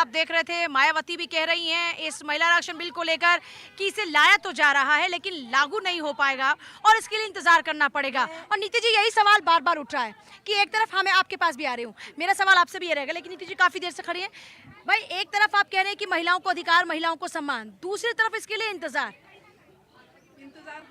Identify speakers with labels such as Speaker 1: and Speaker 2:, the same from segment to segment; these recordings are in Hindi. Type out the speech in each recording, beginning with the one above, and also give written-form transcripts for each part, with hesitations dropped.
Speaker 1: आप देख रहे थे, मायावती भी कह रही हैं इस महिला आरक्षण बिल को लेकर कि इसे लाया तो जा रहा है लेकिन लागू नहीं हो पाएगा और इसके लिए इंतजार करना पड़ेगा। और नीति जी, यही सवाल बार बार उठ रहा है कि एक तरफ मैं आपके पास भी आ रही हूँ, मेरा सवाल आपसे भी ये रहेगा, लेकिन नीति जी काफी देर से खड़ी है। भाई, एक तरफ आप कह रहे हैं कि महिलाओं को अधिकार, महिलाओं को सम्मान, दूसरी तरफ इसके लिए इंतजार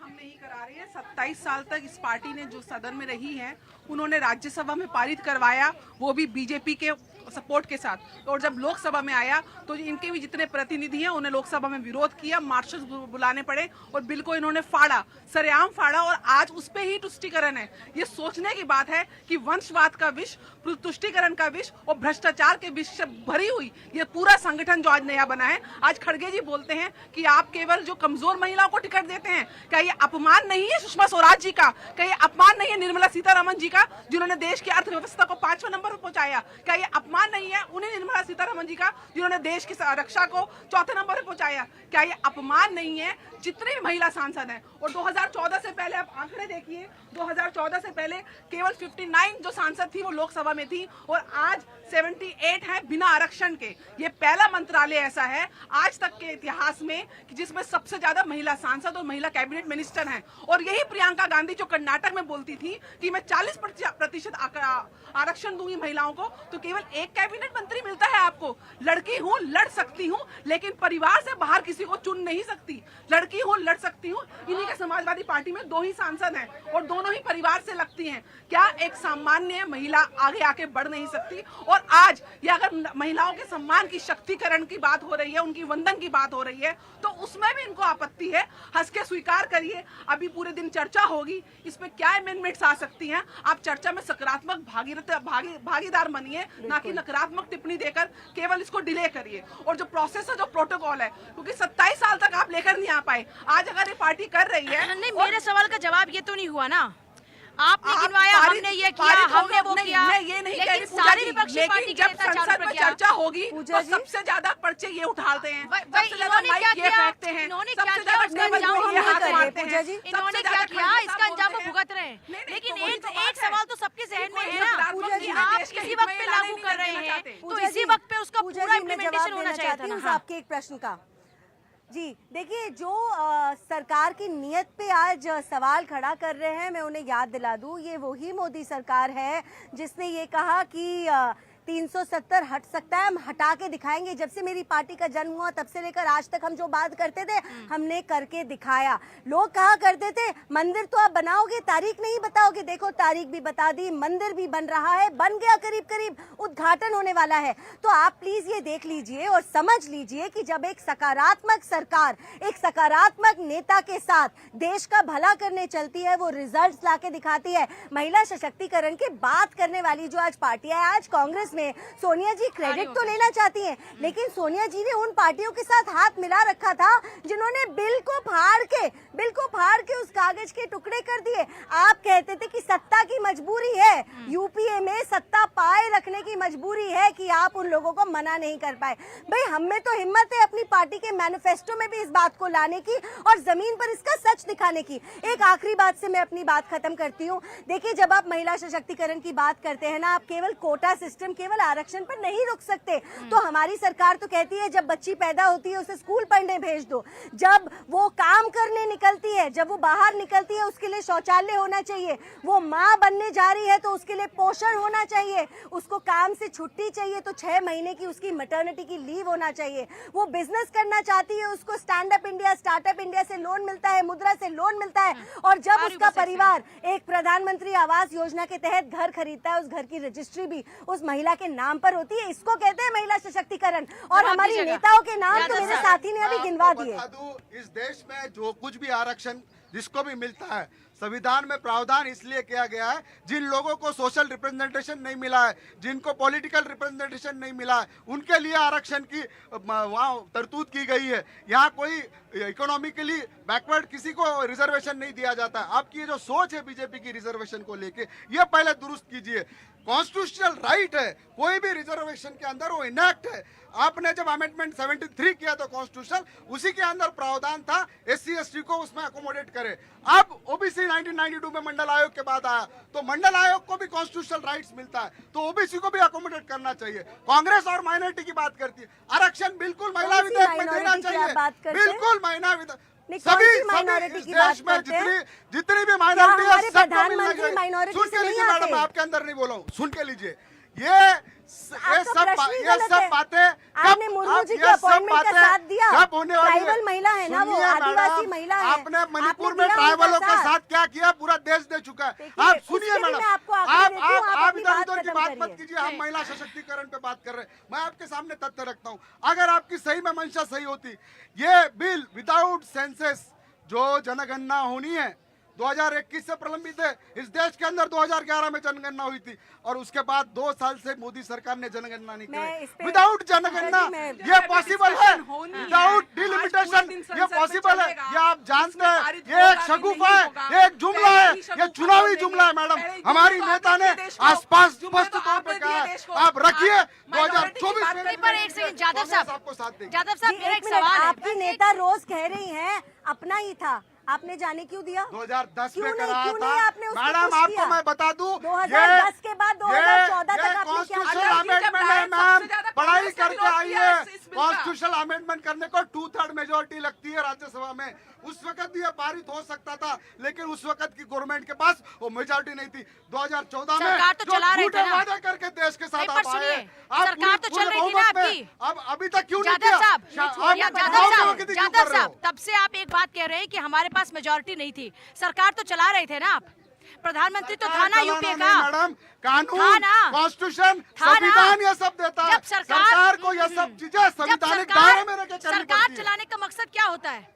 Speaker 2: हम नहीं करा रहे हैं। 27 साल तक इस पार्टी ने जो सदन में रही है, उन्होंने राज्यसभा में पारित करवाया, वो भी बीजेपी के सपोर्ट के साथ। और जब लोकसभा में आया तो इनके भी जितने प्रतिनिधि हैं उन्हें लोकसभा में विरोध किया, मार्शल बुलाने पड़े और बिल को इन्होंने फाड़ा, सरेआम फाड़ा। और आज उस पे ही तुष्टीकरण है। ये सोचने की बात है कि वंशवाद का विष, तुष्टीकरण का विष और भ्रष्टाचार के विष से भरी हुई ये पूरा संगठन जो आज नया बना है। आज खड़गे जी बोलते हैं कि आप केवल जो कमजोर महिलाओं को टिकट देते हैं। क्या ये अपमान नहीं है सुषमा स्वराज जी का? क्या ये अपमान नहीं है निर्मला सीतारमण जी का, जिन्होंने देश की अर्थव्यवस्था को 5वें नंबर पर पहुंचाया? क्या ये अपमान नहीं है उन्हें निर्मला सीतारमण जी का, जिन्होंने देश की रक्षा को 4थे नंबर पर पहुंचाया? क्या ये अपमान नहीं है जितने भी महिला सांसद हैं? और 2014 से पहले आप आंकड़े देखिए, 2014 से पहले केवल 59 जो सांसद थी वो लोकसभा में थी और आज 78 है बिना आरक्षण के। ये पहला मंत्रालय ऐसा है आज तक के इतिहास में कि जिसमें सबसे ज्यादा महिला सांसद और महिला कैबिनेट मिनिस्टर हैं। और यही प्रियंका गांधी जो कर्नाटक में बोलती थी कि मैं 40% आरक्षण दूंगी महिलाओं को, तो केवल एक कैबिनेट मंत्री मिलता है आपको। लड़की हूँ, लड़ सकती हूँ, लेकिन परिवार से बाहर किसी को चुन नहीं सकती। लड़की हूँ, लड़ सकती हूँ। इन्हीं के समाजवादी पार्टी में 2 ही सांसद हैं और दोनों ही परिवार से लगती हैं। क्या एक सामान्य महिला आगे आके बढ़ नहीं सकती? और आज ये अगर महिलाओं के सम्मान की, शक्तिकरण की बात हो रही है, उनकी वंदन की बात हो रही है, तो उसमें भी इनको आपत्ति है। हंस के स्वीकार करिए, अभी पूरे दिन चर्चा होगी, इसमें क्या अमेंडमेंट्स आ सकती हैं। आप चर्चा में सकारात्मक भागीदार बनिए, ना कि नकारात्मक टिप्पणी देकर केवल इसको डिले करिए। और जो प्रोसेस है, जो प्रोटोकॉल है, क्योंकि 27 साल तक आप लेकर नहीं आ पाए, आज अगर ये पार्टी कर रही है।
Speaker 1: नहीं, मेरे सवाल का जवाब ये तो नहीं हुआ ना, आपने गिनवाया, हमने ये किया, हमने वो किया।
Speaker 2: मैं ये नहीं कह रही
Speaker 1: सारी विपक्षी पार्टी के
Speaker 2: जब
Speaker 1: नेता
Speaker 2: संसद में चर्चा होगी तो सबसे ज्यादा पर्चे ये उठाते हैं, सबसे ज्यादा माइक ये फेंकते हैं, सबसे ज्यादा टेबल पे ये हाथ मारते हैं।
Speaker 1: इन्होंने क्या किया, इसका अंजाम वो भुगत रहे हैं। लेकिन एक सवाल तो सबके जहन में है ना कि आप इसी वक्त पे लागू कर रहे हैं, तो इसी वक्त पे उसका पूरा इम्प्लीमेंटेशन होना चाहिए था ना।
Speaker 3: आपके एक प्रश्न का जी देखिए, जो सरकार की नीयत पे आज सवाल खड़ा कर रहे हैं, मैं उन्हें याद दिला दूं, ये वही मोदी सरकार है जिसने ये कहा कि 370 हट सकता है, हम हटा के दिखाएंगे। जब से मेरी पार्टी का जन्म हुआ तब से लेकर आज तक हम जो बात करते थे हमने करके दिखाया। लोग कहा करते थे मंदिर तो आप बनाओगे, तारीख नहीं बताओगे, देखो तारीख भी बता दी, मंदिर भी बन रहा है, बन गया, करीब करीब उद्घाटन होने वाला है। तो आप प्लीज ये देख लीजिए और समझ लीजिए कि जब एक सकारात्मक सरकार, एक सकारात्मक नेता के साथ देश का भला करने चलती है, वो रिजल्ट्स लाके दिखाती है। महिला सशक्तिकरण की बात करने वाली जो आज पार्टियां है, आज कांग्रेस सोनिया जी क्रेडिट तो लेना चाहती हैं, लेकिन सोनिया जी ने उन पार्टियों के साथ हाथ मिला रखा था जिन्होंने बिल को फाड़ के उस कागज के टुकड़े कर दिए। आप कहते थे कि सत्ता की मजबूरी है, यूपीए में सत्ता पाए रखने की मजबूरी है कि आप उन लोगों को मना नहीं कर पाए। भाई, हमें तो हिम्मत है अपनी पार्टी के मैनिफेस्टो में भी इस बात को लाने की और जमीन पर इसका सच दिखाने की। एक आखिरी बात से मैं अपनी बात खत्म करती हूँ। देखिए, जब आप महिला सशक्तिकरण की बात करते हैं ना, आप केवल कोटा सिस्टम, केवल आरक्षण पर नहीं रुक सकते। तो हमारी सरकार तो कहती है जब बच्ची पैदा होती है उसे स्कूल पढ़ने भेज दो, जब वो काम करने निकलती है, जब वो बाहर निकलती है उसके लिए शौचालय होना चाहिए, वो माँ बनने जा रही है तो उसके लिए पोषण होना चाहिए, उसको काम से छुट्टी चाहिए तो 6 महीने की उसकी मैटरनिटी की लीव होना चाहिए, वो बिजनेस करना चाहती है, उसको stand up India, startup India से लोन मिलता है, मुद्रा से लोन मिलता है। और जब उसका परिवार एक प्रधानमंत्री आवास योजना के तहत घर खरीदता है, उस घर की रजिस्ट्री भी उस महिला के नाम पर होती है। इसको कहते हैं महिला सशक्तिकरण। और हमारी नेताओं के नाम तो मेरे साथी ने अभी गिनवा दिए।
Speaker 4: इस देश में जो कुछ भी आरक्षण जिसको भी मिलता है, संविधान में प्रावधान इसलिए किया गया है जिन लोगों को सोशल रिप्रेजेंटेशन नहीं मिला है, जिनको पॉलिटिकल रिप्रेजेंटेशन नहीं मिला है, उनके लिए आरक्षण की वहाँ तरतूद की गई है। यहाँ कोई इकोनॉमिकली बैकवर्ड किसी को रिजर्वेशन नहीं दिया जाता। आपकी ये जो सोच है बीजेपी की रिजर्वेशन को लेके, ये पहले दुरुस्त कीजिए। कॉन्स्टिट्यूशनल राइट है, कोई भी रिजर्वेशन के अंदर वो इनैक्ट है। आपने जब अमेंडमेंट 73 किया तो कॉन्स्टिट्यूशन, उसी के अंदर प्रावधान था SC ST को उसमें अकोमोडेट करे। अब OBC 1992 में मंडल आयोग के बाद आया, तो मंडल आयोग को भी कॉन्स्टिट्यूशनल राइट्स मिलता है, तो OBC को भी अकोमोडेट करना चाहिए। कांग्रेस और माइनॉरिटी की बात करती है, आरक्षण बिल्कुल महिला विधेयक में देना चाहिए, बिल्कुल महिला विधेयक, सभी
Speaker 3: माइनॉरिटी की
Speaker 4: देश में जितनी भी माइनॉरिटी है सबको मिलना चाहिए। सुन के लीजिए मैडम, आपके अंदर नहीं बोला हूँ, सुन के लीजिए। ये सब बातें
Speaker 3: आपने मुर्मू जी के अपॉइंटमेंट का साथ दिया,
Speaker 4: कब होने वाली है?
Speaker 3: ट्राइबल महिला है ना, वो आदिवासी महिला है।
Speaker 4: आपने मणिपुर में ट्राइबलों के साथ क्या किया पूरा देश दे चुका है। आप सुनिए मैडम, आप इधर उधर की बात मत कीजिए, हम महिला सशक्तिकरण पे बात कर रहे हैं। मैं आपके सामने तथ्य रखता हूँ, अगर आपकी सही में मंशा सही होती, ये बिल विदाउट सेंसस जो जनगणना होनी है 2021 से प्रलंबित है। इस देश के अंदर 2011 में जनगणना हुई थी और उसके बाद 2 साल से मोदी सरकार ने जनगणना नहीं की। विदाउट जनगणना ये पॉसिबल है, विदाउट डिलिमिटेशन ये पॉसिबल है। ये आप जानते हैं, ये एक शगुफा है, ये एक जुमला है, ये चुनावी जुमला है मैडम। हमारी नेता ने आसपास स्पष्ट तौर पर कहा है, आप रखिए 2024 में।
Speaker 1: एक सेकंड जादव साहब,
Speaker 4: आपको साथ देंगे।
Speaker 1: जादव साहब मेरा एक
Speaker 3: एक मिनट,
Speaker 1: सवाल है।
Speaker 3: आपकी नेता रोज कह रही हैं अपना ही था, आपने जाने क्यों दिया?
Speaker 4: 2010 में
Speaker 3: क्यों
Speaker 4: कराया
Speaker 3: नहीं
Speaker 4: था
Speaker 3: आपने उसको
Speaker 4: मैडम,
Speaker 3: पुश
Speaker 4: आपको
Speaker 3: किया?
Speaker 4: मैं बता दूं
Speaker 3: 2010 के बाद 2014 तक आपने क्या
Speaker 4: कॉन्स्टिट्यूशनल
Speaker 3: किया?
Speaker 4: अमेंडमेंट है मैम, पढ़ाई करके आई है। कॉन्स्टिट्यूशनल अमेंडमेंट करने को 2/3 मेजोरिटी लगती है राज्यसभा में। उस वक्त ये पारित हो सकता था, लेकिन उस वक्त की गवर्नमेंट के पास वो मेजोरिटी नहीं थी। 2014 में
Speaker 1: सरकार तो चला रही थी ना।
Speaker 4: वादा करके देश के साथ
Speaker 1: नहीं, पर
Speaker 4: आप आए,
Speaker 1: सुनिए,
Speaker 4: आप
Speaker 1: सरकार तो चल रही थी ना आपकी।
Speaker 4: अब अभी तक क्यों नहीं
Speaker 1: जादव
Speaker 4: किया?
Speaker 1: साहब, जादव साहब,
Speaker 4: हो?
Speaker 1: तब से आप एक बात कह रहे हैं कि हमारे पास मेजोरिटी नहीं थी, सरकार तो चला रहे थे ना आप। प्रधानमंत्री तो था ना यूपीए का,
Speaker 4: मैडम, कानून,
Speaker 1: था ना,
Speaker 4: कॉन्स्टिट्यूशन,
Speaker 1: था ना।
Speaker 4: संविधान ये सब देता है।
Speaker 1: जब
Speaker 4: सरकार को ये सब चीजें संविधानिक दायरे में रह के करनी
Speaker 1: सरकार
Speaker 4: पड़ती है।
Speaker 1: चलाने का मकसद क्या होता है?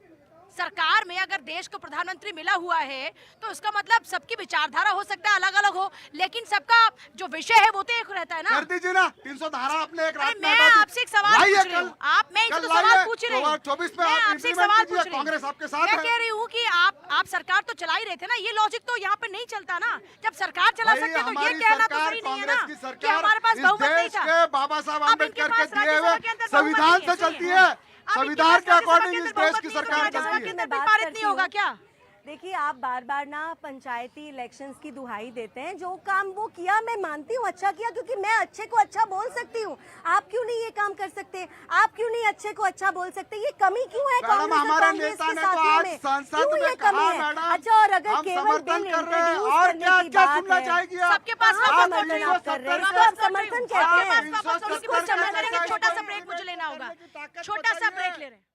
Speaker 1: सरकार में अगर देश को प्रधानमंत्री मिला हुआ है तो उसका मतलब सबकी विचारधारा हो सकता है अलग अलग हो, लेकिन सबका जो विषय है वो तो एक रहता है ना।
Speaker 4: कर दीजिए ना 300 धारा अपने एक रात में
Speaker 1: मैं
Speaker 4: हटा दी।
Speaker 1: आपसे एक सवाल पूछ रही हूँ, आप मैं इनसे तो सवाल पूछ रही हूँ,
Speaker 4: 24 में
Speaker 1: मैं
Speaker 4: आप
Speaker 1: आपसे एक
Speaker 4: implement
Speaker 1: सवाल
Speaker 4: कीजिए,
Speaker 1: पूछ रही हूँ।
Speaker 4: कांग्रेस आपके साथ
Speaker 1: मैं
Speaker 4: है।
Speaker 1: कह रही हूँ कि आप सरकार तो चला ही रहे थे ना, ये लॉजिक तो यहाँ पे नहीं चलता ना। जब सरकार चला सकते तो ये कहना तो सही नहीं है ना कि हमारे पास बहुमत नहीं था।
Speaker 4: बाबा साहब
Speaker 1: अब इनके
Speaker 4: अम्बेडकर के
Speaker 1: पास
Speaker 4: दिए
Speaker 1: राज्यसभा
Speaker 4: हुए
Speaker 1: के अंदर
Speaker 4: संविधान
Speaker 1: बहुमत
Speaker 4: से
Speaker 1: नहीं है,
Speaker 4: चलती है,
Speaker 1: अब इनके
Speaker 4: संविधान
Speaker 1: पास
Speaker 4: के
Speaker 1: राज्यसभा
Speaker 4: अकॉर्डिंग
Speaker 1: के
Speaker 4: इस
Speaker 1: अंदर
Speaker 4: देश की
Speaker 1: बहुमत नहीं है, तो
Speaker 4: सरकार
Speaker 1: राज्यसभा
Speaker 4: चलती
Speaker 1: के
Speaker 4: है।
Speaker 1: अंदर भी पारित नहीं होगा क्या?
Speaker 3: देखिए, आप बार बार ना पंचायती इलेक्शंस की दुहाई देते हैं। जो काम वो किया मैं मानती हूँ अच्छा किया, क्योंकि मैं अच्छे को अच्छा बोल सकती हूँ। आप क्यों नहीं ये काम कर सकते? आप क्यों नहीं अच्छे को अच्छा बोल सकते? ये कमी क्यों है कांग्रेस और
Speaker 4: हमारे
Speaker 3: कांग्रेस
Speaker 4: नेता
Speaker 3: के
Speaker 4: ने तो
Speaker 3: साथियों
Speaker 4: आज
Speaker 3: में?
Speaker 4: संसद
Speaker 3: क्यों
Speaker 4: में
Speaker 3: ये
Speaker 4: कहा
Speaker 3: कमी है?
Speaker 4: मैडम,
Speaker 3: अच्छा, और अगर
Speaker 4: हम
Speaker 3: केवल
Speaker 4: समर्थन
Speaker 3: बिल
Speaker 4: कर रहे हैं
Speaker 3: इंट्रोड्यूस
Speaker 4: और
Speaker 3: करने
Speaker 4: क्या
Speaker 3: की
Speaker 4: क्या
Speaker 3: बात
Speaker 4: सुनना
Speaker 3: है,
Speaker 4: चाहेगी आप?
Speaker 1: सबके पास
Speaker 3: कहाँ
Speaker 1: वापस
Speaker 3: समर्थन
Speaker 1: लौट
Speaker 3: आप कर रहे हैं?
Speaker 1: वापस
Speaker 3: इसको आप
Speaker 1: लौट
Speaker 3: समर्थन
Speaker 1: रही हूँ।
Speaker 3: कहते हैं?
Speaker 1: वापस, इसको समर्थन करेंगे। छोटा सा ब्रेक मुझे लेना होगा, छोटा सा ब्रेक ले रहे हैं।